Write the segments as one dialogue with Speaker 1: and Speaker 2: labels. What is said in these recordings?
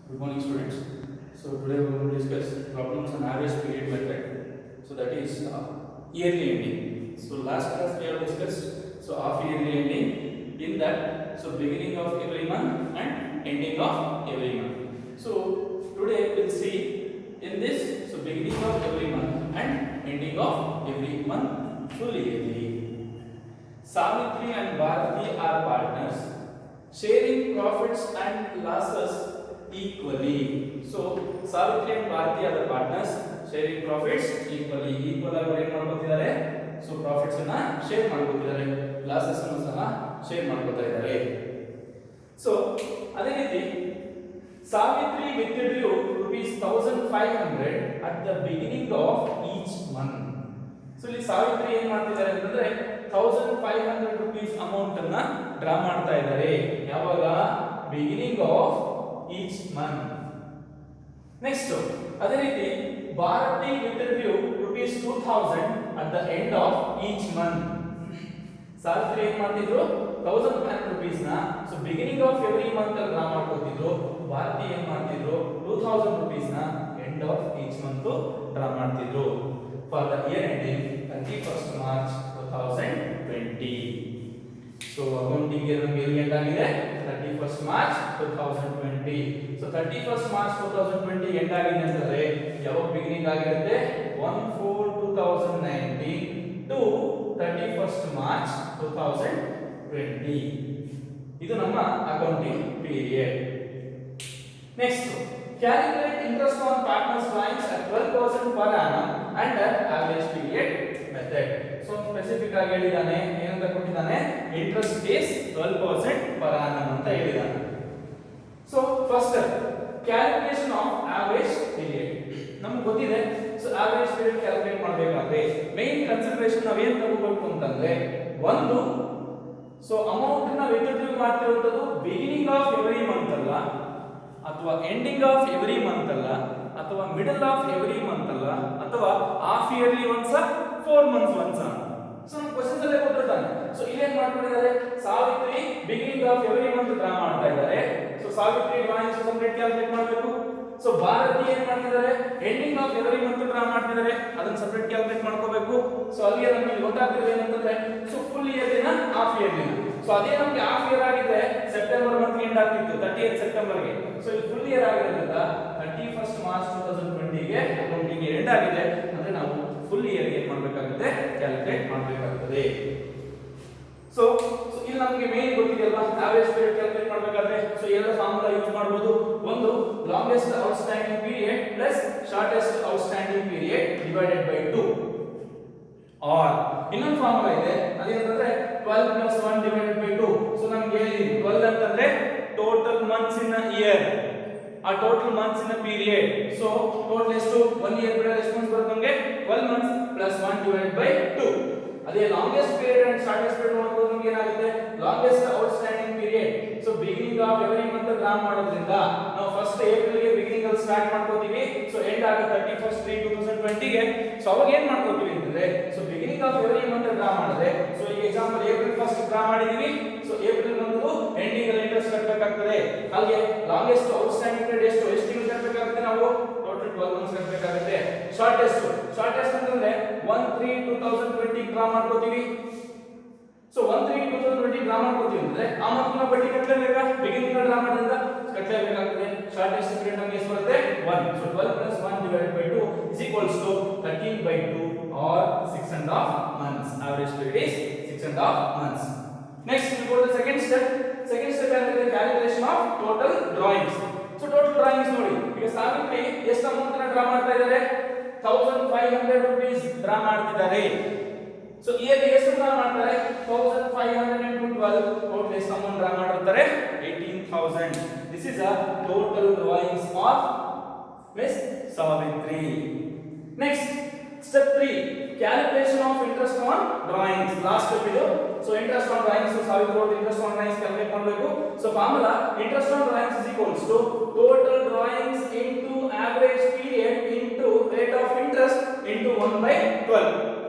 Speaker 1: Good morning, students. So today we are going to discuss problems on average period method. So that is yearly ending. So last class we have discussed half yearly ending. In that, beginning of every month and ending of every month. So today we'll see in this beginning of every month and ending of every month full yearly. Savitri and Bharati are partners, sharing profits and losses equally. So Savitri and Bharati are the partners, sharing profits equally. Equal ಆಗಿ ಏನು ಮಾಡ್ಕೊತಿದ್ದಾರೆ? So profits ಅನ್ನ share ಮಾಡ್ಕೊತಿದ್ದಾರೆ, losses ಅನ್ನು ಸಹ share ಮಾಡ್ಕೊತಾ ಇದ್ದಾರೆ. So ಅದೇ ರೀತಿ Savitri withdrew rupees 1500 at the beginning of each month. So ಇಲ್ಲಿ ಸಾವಿತ್ರಿ ಏನು ಮಾಡ್ತಿದ್ದಾರೆ ಅಂತಂದ್ರೆ 1500 rupees ಅಮೌಂಟ್ ಅನ್ನ ಡ್ರಾ ಮಾಡ್ತಾ ಇದ್ದಾರೆ. ಯಾವಾಗ? Beginning of each month. Next ಅದೇ ರೀತಿ Bharati withdrew rupees 2000 at the end of each month. Savitri ಏನು ಮಾಡ್ತಿದ್ರು? 1500 rupees ನ ಬಿಗಿನಿಂಗ್ ಆಫ್ ಎವ್ರಿ ಮಂತ್ ಅಲ್ಲಿ ಡ್ರಾ ಮಾಡ್ಕೊತಿದ್ರು. ಭಾರತಿ ಏನು ಮಾಡ್ತಿದ್ರು? 2000 rupees ನ end of each month draw ಮಾಡ್ತಿದ್ರು. For the year ending 31st March 2020. So accounting year ನಮಗೆ ಎಲ್ಲಿ ಎಂಡ್ ಆಗಿದೆ? 31st March 2020. So 31st March 2020 end ಆಗಿದೆ ಅಂತಂದ್ರೆ ಯಾವಾಗ ಬಿಗಿನಿಂಗ್ ಆಗಿರುತ್ತೆ? 1/4/2019 to 31st March 2020. ಇದು ನಮ್ಮ accounting period. Next calculate interest on partners drawings at 12% per annum under average period method. So specific ಆಗಿ ಹೇಳಿದಾನೆ, ಏನಂತ ಕೊಟ್ಟಿದ್ದಾನೆ? ಇಂಟ್ರೆಸ್ಟ್ is 12% per annum ಅಂತ ಹೇಳಿದಾನೆ. So first calculation of average period ನಮಗೆ ಗೊತ್ತಿದೆ. So average period ಕ್ಯಾಲ್ಕುಲೇಟ್ ಮಾಡಬೇಕಾದ್ರೆ main consideration ನಾವು ಏನು ತಗೋಬೇಕು ಅಂತಂದ್ರೆ, ಒಂದು ಅಮೌಂಟ್ ನ ವಿತ್ಡ್ರಾ ಮಾಡ್ತಿರುವಂತದ್ದು ಬಿಗಿನಿಂಗ್ ಆಫ್ ಎವ್ರಿ ಮಂತ್ ಅಲ್ಲ, ಅಥವಾ ಎಂಡಿಂಗ್ ಆಫ್ ಎವ್ರಿ ಮಂತ್ ಅಲ್ಲ, ಅಥವಾ ಮಿಡಲ್ ಆಫ್ ಎವ್ರಿ ಮಂತ್ ಅಲ್ಲ, ಅಥವಾ half yearly once 4 months once. So ನಮ್ಮ ಕ್ವೆಶ್ಚನ್ಸ್ ಅಲ್ಲೇ ಕೊಟ್ಟಿರ್ತಾನೆ. ಸೊ ಇಲ್ಲಿ ಏನು ಮಾಡ್ಕೊಂಡಿದ್ದಾರೆ? Savitri beginning of every month draw ಮಾಡ್ತಾ ಇದ್ದಾರೆ. So Savitri drawings separate calculate ಮಾಡಬೇಕು. ಸೊ ಭಾರತಿ ಏನು ಮಾಡ್ತಿದ್ದಾರೆ? Ending of every month draw ಮಾಡ್ತಿದ್ದಾರೆ, ಅದನ್ನ ಸಪರೇಟ್ ಕ್ಯಾಲ್ಕುಲೇಟ್ ಮಾಡ್ಕೋಬೇಕು. ಸೊ ಅಲ್ಲಿಗೆ ನಮಗೆ ಗೊತ್ತಾಗ್ತಿದೆ ಏನಂತಂದ್ರೆ ಫುಲ್ ಇಯರ್ ದಿನ ಹಾಫ್ ಇಯರ್ ದಿನ. ಸೊ ಅದೇ ನಮಗೆ ಹಾಫ್ ಇಯರ್ ಆಗಿದ್ರೆ ಸೆಪ್ಟೆಂಬರ್ ಮಂತ್ ಎಂಡ್ ಆಗ್ತಿತ್ತು 30th ಸೆಪ್ಟೆಂಬರ್ ಗೆ. ಸೊ ಇದು ಫುಲ್ ಇಯರ್ ಆಗಿರೋದ್ರಿಂದ 31st ಮಾರ್ಚ್ 2020 ಗೆ ಅಕೌಂಟಿಂಗ್ ಎಂಡ್ ಆಗಿದೆ ಅಂದ್ರೆ ನಾವು ಫುಲ್ ಇಯರ್ ಏನು ಮಾಡಬೇಕಾಗುತ್ತೆ? ಕ್ಯಾಲ್ಕುಲೇಟ್ ಮಾಡಬೇಕಾಗುತ್ತದೆ. ಸೊ ಇಲ್ಲಿ ನಮಗೆ ಮೇನ್ ಗೊತ್ತಿದೆಯಲ್ವಾ, ಆವರೇಜ್ ಪೀರಿಯಡ್ ಕ್ಯಾಲ್ಕುಲೇಟ್ ಮಾಡಬೇಕಾದ್ರೆ ಎರಡು ಫಾರ್ಮುಲಾ ಯೂಸ್ ಮಾಡಬಹುದು. ಒಂದು longest outstanding period plus shortest outstanding period divided by 2, or ಇನ್ನೊಂದು ಫಾರ್ಮುಲಾ ಇದೆ, ಅದೇನಂದ್ರೆ 12 plus 1 divided by 2. ಸೊ ನಮಗೆ ಹೇಳಿದೀನಿ 12 ಅಂತಂದ್ರೆ total months in a year, ಆ total months in a period. So total ಎಷ್ಟು? 1 ಇಯರ್ ಬಿಡ ರೆಸ್ಪಾನ್ಸ್ ಬರುತ್ತೆ ನಮಗೆ 12 months plus 1 divided by 2. ಅದೇ longest period and shortest period ನೋಡಬಹುದು. ನಮಗೆ ಏನಾಗುತ್ತೆ? Longest outstanding period. So beginning of every month draw ಮಾಡೋದ್ರಿಂದ ನಾವು ಫಸ್ಟ್ ಏಪ್ರಿಲ್ ಗೆ ಬಿಗಿನಿಂಗ್ ಅಲ್ಲಿ ಸ್ಟಾರ್ಟ್ ಮಾಡ್ಕೋತೀವಿ. ಸೊ ಎಂಡ್ ಆಗುತ್ತೆ 31st 3/2020 ಗೆ. ಸೊ ಅವಾಗ ಏನ್ ಮಾಡ್ಕೋತೀವಿ ಅಂತಂದ್ರೆ, beginning of every month draw ಮಾಡಿದ್ರೆ, ಈ ಎಕ್ಸಾಂಪಲ್ ಏಪ್ರಿಲ್ ಫಸ್ಟ್ ಡ್ರಾ ಮಾಡಿದೀವಿ. ಸೊ ಏಪ್ರಿಲ್ ಮಂತ್ ಎಂಡಿಂಗ್ ಅಲ್ಲಿ ಇಂಟ್ರೆಸ್ಟ್ ಕಟ್ಟಬೇಕಾಗ್ತದೆ. ಹಾಗೆ ಲಾಂಗೆಸ್ಟ್ ಔಟ್ಸ್ಟ್ಯಾಂಡಿಂಗ್ ಪೀರಿಯಡ್ ಎಷ್ಟು ತಿಂಗಳು ಕಟ್ಟಬೇಕಾಗುತ್ತೆ? ನಾವು ಟೋಟಲ್ 12 months ಕಟ್ಟಬೇಕಾಗುತ್ತೆ. ಶಾರ್ಟೆಸ್ಟ್ ಅಂತಂದ್ರೆ 1/3/2020 ಡ್ರಾ ಮಾಡ್ಕೋತೀವಿ. ಸೊ 1/3/2020 ಡ್ರಾ ಮಾಡ್ಕೋತೀವಿ ಅಂದ್ರೆ ಆ ಮಂತ್ ನಾವು ಬಡ್ಡಿ ಕಟ್ಟಲೇಬೇಕಾ? ಬಿಗಿನಿಂಗ್ ಡ್ರಾ ಮಾಡೋದ್ರಿಂದ ಕಟ್ಟಲೇಬೇಕಾಗುತ್ತೆ. ಶಾರ್ಟೆಸ್ಟ್ ಪೀರಿಯಡ್ ನಮಗೆ ಎಷ್ಟು ಬರುತ್ತೆ? 1. So 12 plus 1 divided by 2 is equals to 13/2 or 6.5 months. Average period is 6.5 months. Next we go to the second step. Second step is the calculation of total drawings. So total drawings ನೋಡಿ, ಈಗ ಸಾವಿತ್ರಿ ಎಷ್ಟು amount ಅನ್ನು draw ಮಾಡ್ತಾ ಇದ್ದಾರೆ? 1500 rupees draw ಮಾಡ್ತಿದ್ದಾರೆ. So here ಎಷ್ಟು draw ಮಾಡ್ತಾರೆ? 1500 into 12 total ಎಷ್ಟು ಅಮೌಂಟ್ ಡ್ರಾ ಮಾಡಿರ್ತಾರೆ? 18000. This is a total drawings of Miss Savitri. Next step 3, calculation of interest on drawings. Last step ಇದು. So interest on drawings, Savitri ಅವ್ರದ್ದು interest on drawings calculate ಮಾಡಬೇಕು. So formula interest on drawings is equals to total drawings into average period into rate of interest into 1/12.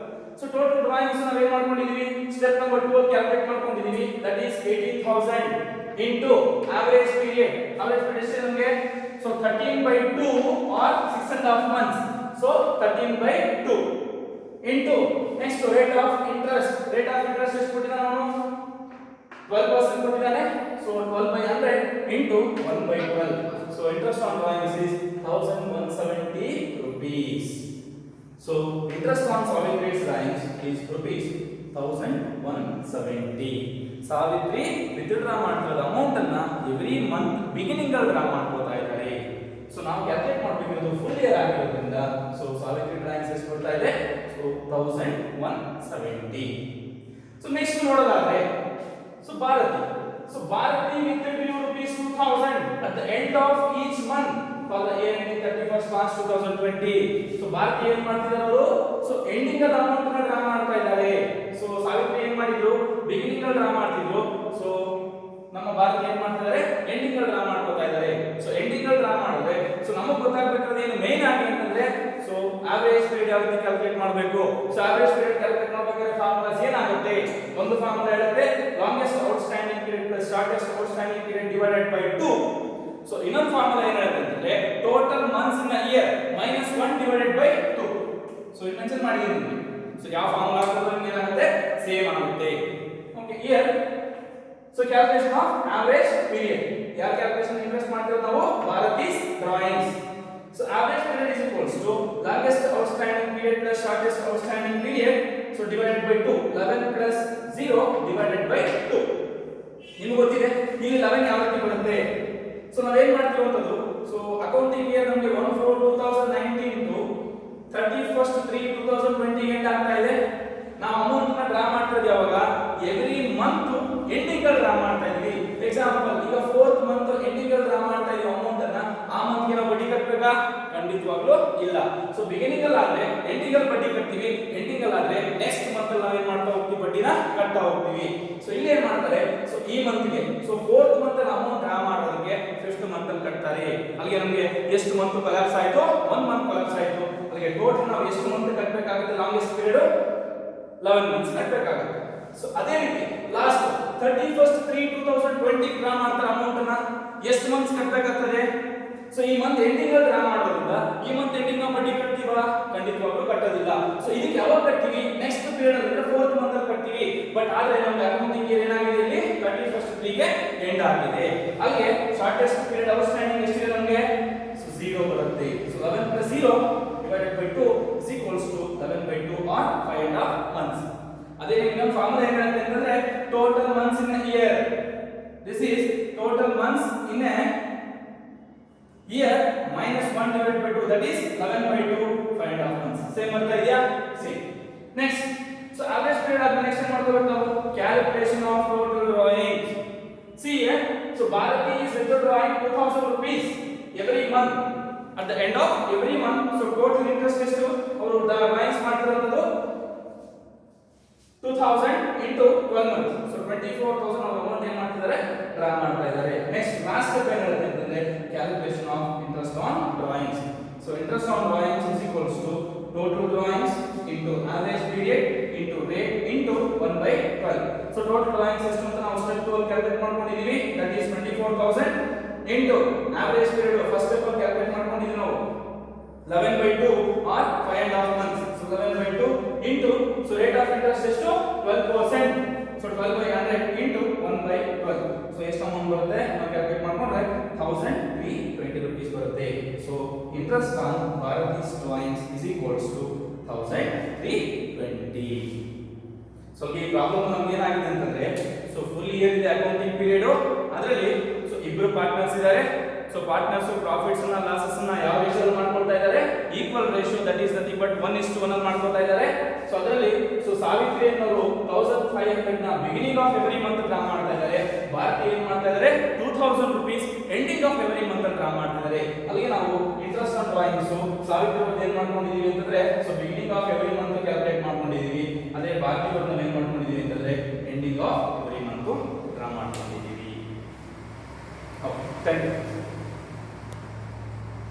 Speaker 1: So total drawings ನಾವು ಏನು ಮಾಡ್ಕೊಂಡಿದೀವಿ? Step number 2 calculate ಮಾಡ್ಕೊಂಡಿದೀವಿ. That is 18000 into average period ಎಷ್ಟು ನಮಗೆ so 13/2 or 6.5 months so 13/2 into next rate of interest ಎಷ್ಟು ಕೊಟ್ಟಿದ್ದಾನೆ ಅವನು 12% ಕೊಟ್ಟಿದ್ದಾನೆ so 12/100 into 1/12 so interest on drawings is 1170 rupees so interest on Savitri's drawings is rupees 1170 Savitri withdraw ಮಾಡ್ತಿರೋದು amount ಅನ್ನ every month beginning ಅಲ್ಲಿ draw ಮಾಡ್ಕೊತಾ ಇದ್ದಾರೆ ಸೊ ನಾವು ಕ್ಯಾಲ್ಕುಲೇಟ್ ಮಾಡಬೇಕಿರೋದು ಫುಲ್ ಇಯರ್ ಆಗಿರೋದ್ರಿಂದ ಸೊ ಸಾವಿತ್ರಿ ಡ್ರಾಯಿಂಗ್ಸ್ ಎಷ್ಟು ಕೊಡ್ತಾ ಇದೆ ಸೊ 1170 ಸೊ ನೆಕ್ಸ್ಟ್ ನೋಡೋದಾದ್ರೆ so Bharathi withdraw rupees 2000 at the end of each month for the year ending 31st March 2020 so Bharati ಏನು ಮಾಡ್ತಿದ್ದಾರೆ ಅವರು ಸೊ ಎಂಡಿಂಗ್ ಅಲ್ಲಿ ಅಮೌಂಟ್ ಅನ್ನು ಡ್ರಾ ಮಾಡ್ತಾ ಇದ್ದಾರೆ ಸೊ ಸಾವಿತ್ರಿ ಏನು ಮಾಡಿದ್ರು ಬಿಗಿನಿಂಗ್ ಅಲ್ಲಿ ಡ್ರಾ ಮಾಡ್ತಿದ್ರು ಸೊ ನಮ್ಮ ಭಾರತಿ ಏನು ಮಾಡ್ತಿದ್ದಾರೆ ಎಂಡಿಂಗ್ ಅಲ್ಲಿ ಡ್ರಾ ಮಾಡ್ಕೊತಾ ಇದ್ದಾರೆ ಸೊ ಎಂಡಿಂಗ್ ಅಲ್ಲಿ ಡ್ರಾ ಮಾಡಿದ್ರೆ ಸೊ ನಮಗೆ ಗೊತ್ತಾಗಬೇಕಾದ್ರೆ ಏನು ಮೇನ್ ಆಗಿ ಅಂತಂದ್ರೆ ಸೊ ಆವರೇಜ್ ಪೀರಿಯಡ್ ಯಾವ ರೀತಿ ಕ್ಯಾಲ್ಕುಲೇಟ್ ಮಾಡಬೇಕು ಸೊ ಆವರೇಜ್ ಪೀರಿಯಡ್ ಕ್ಯಾಲ್ಕುಲೇಟ್ ಮಾಡಬೇಕಾದ್ರೆ ಫಾರ್ಮುಲಾಸ್ ಏನಾಗುತ್ತೆ ಒಂದು ಫಾರ್ಮುಲಾ ಹೇಳುತ್ತೆ longest outstanding period plus shortest outstanding period divided by 2 so ಇನ್ನೊಂದು ಫಾರ್ಮುಲಾ ಏನು ಹೇಳುತ್ತೆ ಅಂದ್ರೆ total months in a year minus 1 divided by 2 so ಇದು ಮೆನ್ಷನ್ ಮಾಡಿದ್ದೀನಿ ಸೊ ಯಾವ ಫಾರ್ಮುಲಾ ಹಾಕಿದ್ರೆ ನಿಮಗೆ ಏನಾಗುತ್ತೆ ಸೇಮ್ ಆಗುತ್ತೆ okay year so calculation of average period ಯಾವ ಕ್ಯಾಲ್ಕುಲೇಷನ್ ಇನ್ವೆಸ್ಟ್ ಮಾಡ್ತೀವಿ ನಾವು ಭಾರತೀಸ್ drawings so average period is equals to longest outstanding period plus shortest outstanding period so divided by 2 11 plus 0 divided by 2 ನಿಮಗೆ ಗೊತ್ತಿದೆ ಇಲ್ಲಿ 11 ಯಾವ ರೀತಿ ಬರುತ್ತೆ ಸೊ ನಾವು ಏನು ಮಾಡ್ತೀವಿ ಅಂತದ್ದು ಸೊ ಅಕೌಂಟಿಂಗ್ ಇಯರ್ ನಮಗೆ 1/4/2019 ಟು 31st 3/2020 ಎಂಡ್ ಆಗ್ತಾ ಇದೆ ನಾವು ಅಮೌಂಟ್ ನ ಡ್ರಾ ಮಾಡ್ತಿರೋದು ಯಾವಾಗ ಎವ್ರಿ ಮಂತ್ ಎಂಡಿಂಗ್ ಅಲ್ಲಿ ಡ್ರಾ ಮಾಡ್ತಾ ಇದೀವಿ ಎಕ್ಸಾಂಪಲ್ ಈಗ 4th ಮಂತ್ ಎಂಡಿಂಗ್ ಅಲ್ಲಿ ಡ್ರಾ ಮಾಡ್ತಾ ಇದೀವಿ ಅಮೌಂಟ್ ಅನ್ನ ಆ ಮಂತ್ ಗೆ ನಾವು ಬಡ್ಡಿ ಕಟ್ಟಬೇಕಾ ಖಂಡಿತವಾಗ್ಲೂ ಇಲ್ಲ ಸೊ ಬಿಗಿನಿಂಗ್ ಅಲ್ಲಿ ಆದ್ರೆ ಎಂಡಿಂಗ್ ಅಲ್ಲಿ ಬಡ್ಡಿ ಕಟ್ತೀವಿ ಎಂಡಿಂಗ್ ಅಲ್ಲಿ ಆದ್ರೆ ನೆಕ್ಸ್ಟ್ ಮಂತ್ ಅಲ್ಲಿ ನಾವು ಏನು ಮಾಡ್ತಾ ಹೋಗ್ತೀವಿ ಬಡ್ಡಿನ ಕಟ್ತಾ ಹೋಗ್ತೀವಿ ಸೊ ಇಲ್ಲಿ ಏನು ಮಾಡ್ತಾರೆ ಸೊ ಈ ಮಂತ್ ಗೆ ಸೊ 4th ಮಂತ್ ಅಲ್ಲಿ ಅಮೌಂಟ್ ಡ್ರಾ ಮಾಡೋದಕ್ಕೆ 5th ಮಂತ್ ಅಲ್ಲಿ ಕಟ್ತಾರೆ ಅಲ್ಲಿಗೆ ನಮಗೆ ಎಷ್ಟು ಮಂತ್ ಕೊಲಾಪ್ಸ್ ಆಯ್ತು 1 ಮಂತ್ ಕೊಲಾಪ್ಸ್ ಆಯ್ತು ಅಲ್ಲಿಗೆ ಟೋಟಲ್ ನಾವು ಎಷ್ಟು ಮಂತ್ ಕಟ್ಟಬೇಕಾಗುತ್ತೆ ಲಾಂಗೆಸ್ಟ್ ಪೀರಿಯಡ್ 11 ಮಂತ್ಸ್ ಕಟ್ಟಬೇಕಾಗುತ್ತೆ ಸೊ ಅದೇ ರೀತಿ ಲಾಸ್ಟ್ 31st 3/2020 ಡ್ರಾ ಮಾಡ್ತಾರೆ ಅಮೌಂಟ್ ಅನ್ನ ಎಷ್ಟು ಮಂತ್ಸ್ ಕಟ್ಟಬೇಕಾಗ್ತದೆ ಸೊ ಈ ಮಂತ್ ಎಂಡಿಂಗ್ ಅಲ್ಲಿ ಡ್ರಾ ಮಾಡೋದ್ರಿಂದ ಈ ಮಂತ್ ಎಂಡಿಂಗ್ ನಾವು ಬಡ್ಡಿ ಕಟ್ತೀವಾ ಖಂಡಿತವಾಗ್ಲೂ ಕಟ್ಟೋದಿಲ್ಲ ಸೊ ಇದಕ್ಕೆ ಯಾವಾಗ ಕಟ್ತೀವಿ ನೆಕ್ಸ್ಟ್ ಪೀರಿಯಡ್ ಅಂದ್ರೆ 4th ಮಂತ್ ಅಲ್ಲಿ ಕಟ್ತೀವಿ ಬಟ್ ಆದ್ರೆ ನಮಗೆ ಅಕೌಂಟಿಂಗ್ ಇಯರ್ ಏನಾಗಿದೆ ಇಲ್ಲಿ 31st 3 ಗೆ ಎಂಡ್ ಆಗಿದೆ ಹಾಗೆ ಶಾರ್ಟೆಸ್ಟ್ ಪೀರಿಯಡ್ ಔಟ್ಸ್ಟ್ಯಾಂಡಿಂಗ್ ಎಷ್ಟಿದೆ ನಮಗೆ ಸೊ 0 ಬರುತ್ತೆ so 11 plus 0 divided by 2 is equals to 11/2 or 5.5 months ಅದೇ ಇನ್ನೊಂದು ಫಾರ್ಮುಲಾ ಏನು ಹೇಳುತ್ತೆ ಅಂತಂದ್ರೆ total months in a year this is total months in a year minus 1 divided by 2 that is 11/2 5.5 months same ಬರ್ತಾ ಇದೆಯಾ same next so average period ಆದ್ಮೇಲೆ next ಏನು ಮಾಡ್ಕೋಬೇಕು ನಾವು calculation of total drawings so Bharathi is withdrawing 2000 rupees every month at the end of every month so total interest ಎಷ್ಟು ಅವರು drawings ಮಾಡ್ತಿರೋದು 2000 into 12 months so 24000 ಅವರು ಅಮೌಂಟ್ ಏನು ಮಾಡ್ತಿದ್ದಾರೆ ಡ್ರಾ ಮಾಡ್ತಾ ಇದ್ದಾರೆ ನೆಕ್ಸ್ಟ್ ಲಾಸ್ಟ್ ಸ್ಟೆಪ್ ಏನು ಹೇಳುತ್ತೆ ಅಂತಂದ್ರೆ calculation of interest on drawings so interest on drawings is equals to total drawings into average period into rate into 1/12 so total drawings ಎಷ್ಟು ಅಂತ ನಾವು ಸ್ಟೆಪ್ 2 ಅಲ್ಲಿ ಕ್ಯಾಲ್ಕುಲೇಟ್ ಮಾಡ್ಕೊಂಡಿದೀವಿ that is 24000 into average period first step ಅಲ್ಲಿ calculate ಮಾಡ್ಕೊಂಡಿದೀವಿ ನಾವು 11/2 or 5.5 months so 11/2 into so rate of interest ಎಷ್ಟು 12% so 12/100 into 1/12 so ಎಷ್ಟು ಅಮೌಂಟ್ ಬರುತ್ತೆ ನಾವು ಕ್ಯಾಲ್ಕುಲೇಟ್ ಮಾಡ್ಕೊಂಡ್ರೆ 1320 rupees ಬರುತ್ತೆ so interest on Bharati's drawings is equals to 1320 so ಈ ಪ್ರಾಬ್ಲಮ್ ನಮಗೆ ಏನಾಗಿದೆ ಅಂತಂದ್ರೆ ಸೊ ಫುಲ್ ಇಯರ್ ಇದೆ ಅಕೌಂಟಿಂಗ್ ಪೀರಿಯಡ್ ಅದರಲ್ಲಿ ಸೊ ಇಬ್ಬರು ಪಾರ್ಟ್ನರ್ಸ್ ಇದ್ದಾರೆ ಸೊ ಪಾರ್ಟ್ನರ್ಸ್ ಪ್ರಾಫಿಟ್ಸ್ ಅನ್ನ ಲಾಸಸ್ ಅನ್ನ ಯಾವ ರೇಷಿಯೋದಲ್ಲಿ ಮಾಡ್ಕೊಳ್ತಾ ಇದ್ದಾರೆ equal ratio that is nothing but 1:1 ಅಲ್ಲಿ ಮಾಡ್ಕೊಳ್ತಾ ಇದ್ದಾರೆ ಸೊ ಅದರಲ್ಲಿ ಸೊ ಸಾವಿತ್ರಿ ಅವರು 1500 ನ beginning of every month draw ಮಾಡ್ತಾ ಇದ್ದಾರೆ ಭಾರತಿ ಏನು ಮಾಡ್ತಾ ಇದ್ದಾರೆ 2000 rupees ending of every month ಅಲ್ಲಿ ಡ್ರಾ ಮಾಡ್ತಾ ಇದ್ದಾರೆ ಅಲ್ಲಿಗೆ ನಾವು ಇಂಟ್ರೆಸ್ಟ್ ಆನ್ ಡ್ರಾಯಿಂಗ್ಸ್ ಸಾವಿತ್ರಿ ಅವರು ಏನು ಮಾಡ್ಕೊಂಡಿದೀವಿ ಅಂತಂದ್ರೆ so beginning of every month